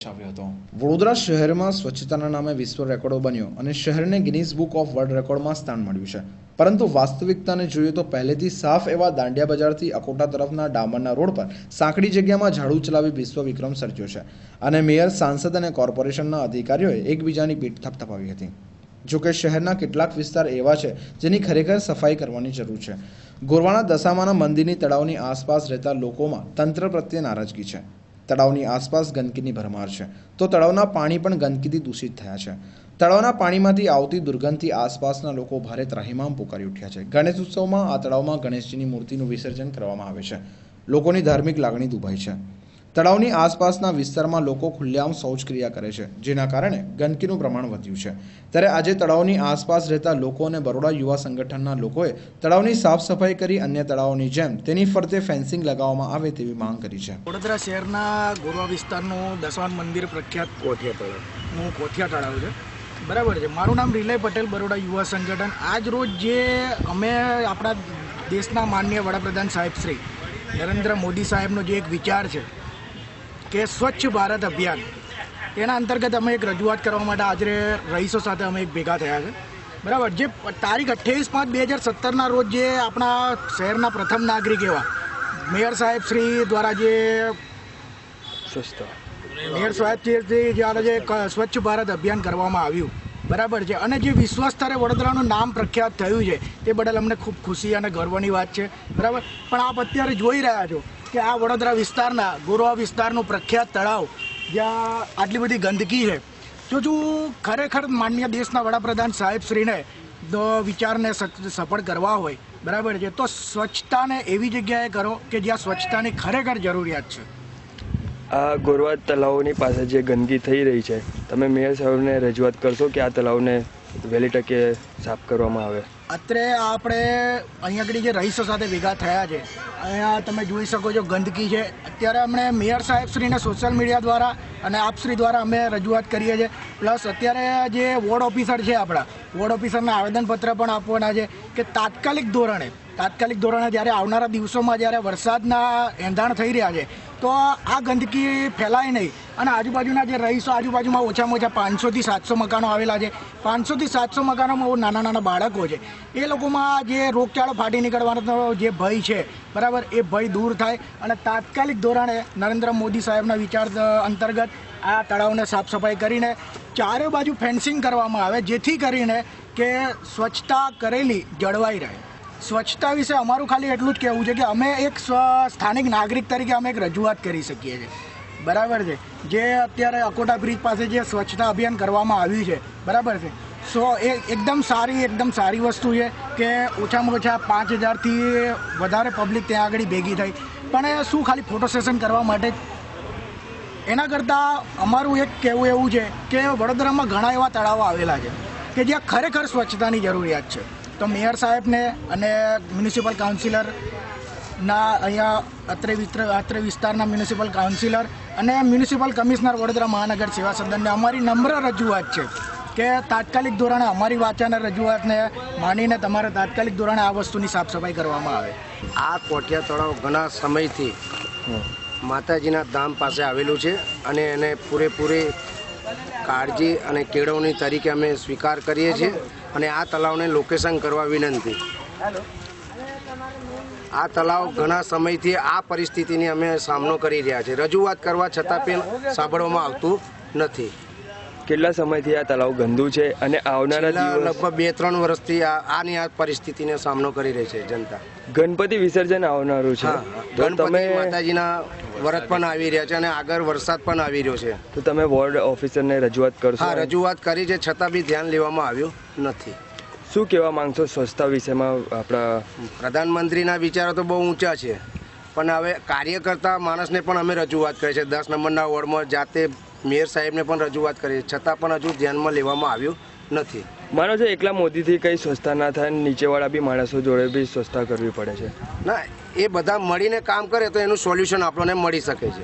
આવ્યો હતો। વડોદરા શહેરમાં સ્વચ્છતાના નામે વિશ્વ રેકોર્ડો બન્યો અને શહેરને ગિનીઝ બુક ઓફ વર્લ્ડ રેકોર્ડમાં સ્થાન મળ્યું છે। પરંતુ વાસ્તવિકતાને જોઈએ તો પહેલેથી સાફ એવા દાંડિયા બજારથી અકોટા તરફના ડામરના રોડ પર સાંકડી જગ્યામાં ઝાડુ ચલાવી વિશ્વ વિક્રમ સર્જ્યો છે અને મેયર, સાંસદ અને કોર્પોરેશનના અધિકારીઓએ એકબીજાની પીઠ થપથપાવી હતી। જોકે શહેરના કેટલાક વિસ્તાર એવા છે જેની ખરેખર સફાઈ કરવાની જરૂર છે। ગોરવાના દશામાના મંદિરની તળાવની આસપાસ રહેતા લોકોમાં તંત્ર પ્રત્યે નારાજગી છે। તળાવની આસપાસ ગંદકીની ભરમાર છે તો તળાવના પાણી પણ ગંદકીથી દૂષિત થયા છે। તળાવના પાણીમાંથી આવતી દુર્ગંધથી આસપાસના લોકો ભારે ત્રાહિમામ પોકારી ઉઠ્યા છે। ગણેશ ઉત્સવમાં આ તળાવમાં ગણેશજીની મૂર્તિનું વિસર્જન કરવામાં આવે છે। લોકોની ધાર્મિક લાગણી દુભાઈ છે। તળાવની આસપાસના વિસ્તારમાં લોકો ખુલ્લેઆમ શૌચક્રિયા કરે છે, જેના કારણે ગંદકીનું પ્રમાણ વધ્યું છે। ત્યારે આજે તળાવની આસપાસ રહેતા લોકો અને બરોડા યુવા સંગઠનના લોકોએ તળાવની સાફ સફાઈ કરી અન્ય તળાવોની જેમ તેની ફરતે ફેન્સિંગ લગાવવામાં આવે તેવી માંગ કરી છે। વડોદરા શહેરના ગોરવા વિસ્તારનું દશામાન મંદિર પ્રખ્યાત કોઠિયા તળાવ છે, બરાબર છે। મારું નામ રિલય પટેલ, બરોડા યુવા સંગઠન। આજ રોજ જે અમે આપણા દેશના માનનીય વડાપ્રધાન સાહેબ શ્રી નરેન્દ્ર મોદી સાહેબનો જે એક વિચાર છે કે સ્વચ્છ ભારત અભિયાન, તેના અંતર્ગત અમે એક રજૂઆત કરવા માટે આજે રહીશો સાથે અમે એક ભેગા થયા છે, બરાબર। જે તારીખ 28/5/2017ના રોજ જે આપણા શહેરના પ્રથમ નાગરિક એવા મેયર સાહેબ શ્રી દ્વારા જે સ્વચ્છ ભારત અભિયાન કરવામાં આવ્યું, બરાબર છે। અને જે વિશ્વ સ્તરે વડોદરાનું નામ પ્રખ્યાત થયું છે તે બદલ અમને ખૂબ ખુશી અને ગર્વની વાત છે, બરાબર। પણ આપ અત્યારે જોઈ રહ્યા છો કે આ વડોદરા વિસ્તારના ગોરવા વિસ્તારનું પ્રખ્યાત તળાવ જ્યાં આટલી બધી ગંદકી છે, જો ખરેખર માનનીય દેશના વડાપ્રધાન સાહેબ શ્રીને વિચારને સફળ કરવા હોય, બરાબર છે, તો સ્વચ્છતાને એવી જગ્યાએ કરો કે જ્યાં સ્વચ્છતાની ખરેખર જરૂરિયાત છે। આ ગોરવા તળાવની પાસે જે ગંદકી થઈ રહી છે, તમે મેયર સાહેબને રજૂઆત કરશો કે આ તળાવને વહેલી તકે સાફ કરવામાં આવે? અત્યારે આપણે અહીંયા આગળ જે રહીશો સાથે ભેગા થયા છે, અહીંયા તમે જોઈ શકો છો ગંદકી છે। અત્યારે અમને મેયર સાહેબ શ્રીને સોશિયલ મીડિયા દ્વારા અને આપશ્રી દ્વારા અમે રજૂઆત કરીએ છીએ, પ્લસ અત્યારે જે વોર્ડ ઓફિસર છે આપણા વોર્ડ ઓફિસરના આવેદનપત્ર પણ આપવાના છે કે તાત્કાલિક ધોરણે જ્યારે આવનારા દિવસોમાં જ્યારે વરસાદના એંધાણ થઈ રહ્યા છે તો આ ગંદકી ફેલાય નહીં અને આજુબાજુના જે રહીશો, આજુબાજુમાં ઓછામાં ઓછા 500 થી 700 મકાનો આવેલા છે, 500 થી 700 મકાનોમાં નાના બાળકો છે, એ લોકોમાં જે રોગચાળો ફાટી નીકળવાનો જે ભય છે, બરાબર, એ ભય દૂર થાય અને તાત્કાલિક ધોરણે નરેન્દ્ર મોદી સાહેબના વિચાર અંતર્ગત આ તળાવને સાફ સફાઈ કરીને ચારે બાજુ ફેન્સિંગ કરવામાં આવે, જેથી કરીને કે સ્વચ્છતા કરેલી જળવાઈ રહે। સ્વચ્છતા વિશે અમારું ખાલી એટલું જ કહેવું છે કે અમે એક સ્થાનિક નાગરિક તરીકે અમે એક રજૂઆત કરી શકીએ છીએ, બરાબર છે। જે અત્યારે અકોટા બ્રિજ પાસે જે સ્વચ્છતા અભિયાન કરવામાં આવ્યું છે, બરાબર છે, એ એકદમ સારી વસ્તુ છે કે ઓછામાં ઓછા 5000થી વધારે પબ્લિક ત્યાં આગળ ભેગી થઈ, પણ શું ખાલી ફોટો સેશન કરવા માટે? એના કરતાં અમારું એક કહેવું એવું છે કે વડોદરામાં ઘણા એવા તળાવો આવેલા છે કે જ્યાં ખરેખર સ્વચ્છતાની જરૂરિયાત છે। તો મેયર સાહેબને અને મ્યુનિસિપલ કાઉન્સિલરના અહીંયા અત્રે વિસ્તારના મ્યુનિસિપલ કાઉન્સિલર અને મ્યુનિસિપલ કમિશનર વડોદરા મહાનગર સેવા સદનને અમારી નમ્ર રજૂઆત છે કે તાત્કાલિક ધોરણે અમારી વાચાના રજૂઆતને માનીને તમારે તાત્કાલિક ધોરણે આ વસ્તુની સાફ સફાઈ કરવામાં આવે। આ કોઠિયા તળાવ ઘણા સમયથી માતાજીના ધામ પાસે આવેલું છે અને એને પૂરેપૂરી કાળજી અને કેળવણી તરીકે અમે સ્વીકાર કરીએ છીએ અને આ તળાવને લોકેશન કરવા વિનંતી। આ તળાવ ઘણા સમયથી આ પરિસ્થિતિની અમે સામનો કરી રહ્યા છીએ, રજૂઆત કરવા છતાં પણ સાંભળવામાં આવતું નથી। કેટલા સમયથી આ તળાવ ગંદુ છે અને આવનારા લગભગ 2-3 વર્ષથી આની આ પરિસ્થિતિનો સામનો કરી રહી છે જનતા। ગણપતિ વિસર્જન આવનારું છે, ગણપતિ માતાજીના વ્રત પણ આવી રહ્યા છે અને આગળ વરસાદ પણ આવી રહ્યો છે, તો તમે વોર્ડ ઓફિસરને રજૂઆત કરશો? હા, રજૂઆત કરી છે, છતાં બી ધ્યાન લેવામાં આવ્યું નથી। શું કહેવા માંગશો સ્વચ્છતા વિષયમાં? આપણા પ્રધાનમંત્રીના વિચારો તો બહુ ઊંચા છે, પણ હવે કાર્યકર્તા માણસને પણ અમે રજૂઆત કરી છે, 10 નંબરના વોર્ડમાં જાતે મેયર સાહેબને પણ રજૂઆત કરી, છતાં પણ હજુ ધ્યાનમાં લેવામાં આવ્યું નથી। માનો છો એકલા મોદીથી કંઈ સ્વચ્છતા ના થાય, નીચેવાળા બી માણસો જોડે બી સ્વચ્છતા કરવી પડે છે? ના, એ બધા મળીને કામ કરે તો એનું સોલ્યુશન આપણને મળી શકે છે।